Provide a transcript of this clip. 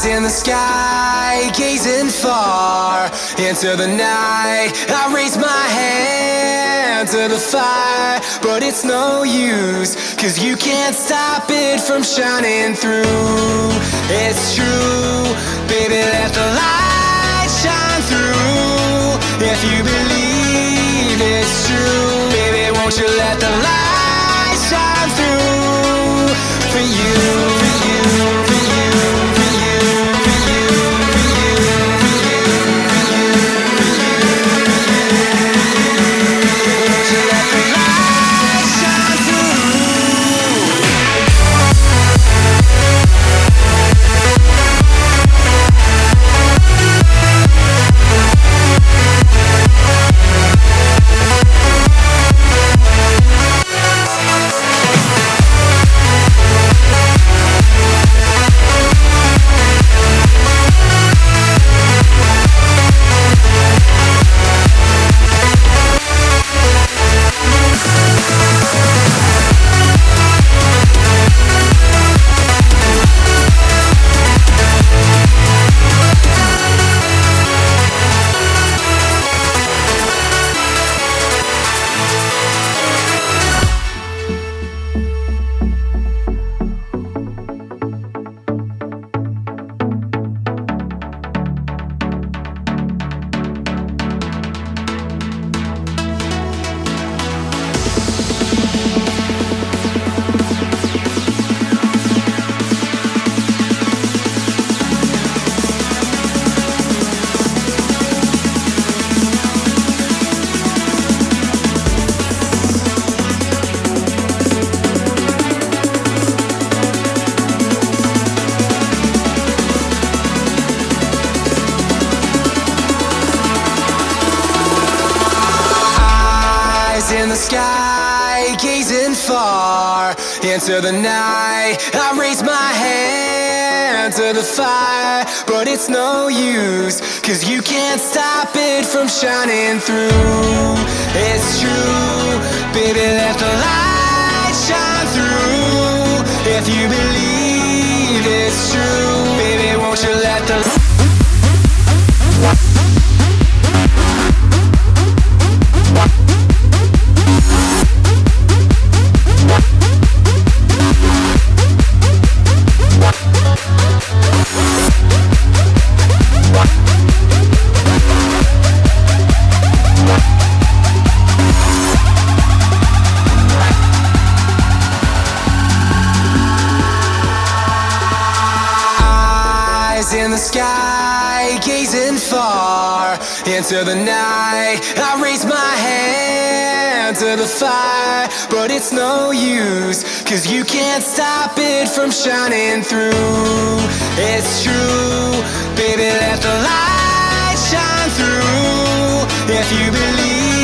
In the sky, gazing far into the night, I raise my hand to the fire, but it's no use, 'cause you can't stop it from shining through. It's true, baby, let the light shine through. If you believe it's true, baby, won't you let the light shine through for you, for you, for you, for you. In the sky, gazing far into the night, I raise my hand to the fire, but it's no use, 'cause you can't stop it from shining through. It's true, baby, let the light shine through. If you believe it's true, baby, won't you let the in the sky, gazing far into the night, I raise my hand to the fire, but it's no use, 'cause you can't stop it from shining through. It's true, baby, let the light shine through. If you believe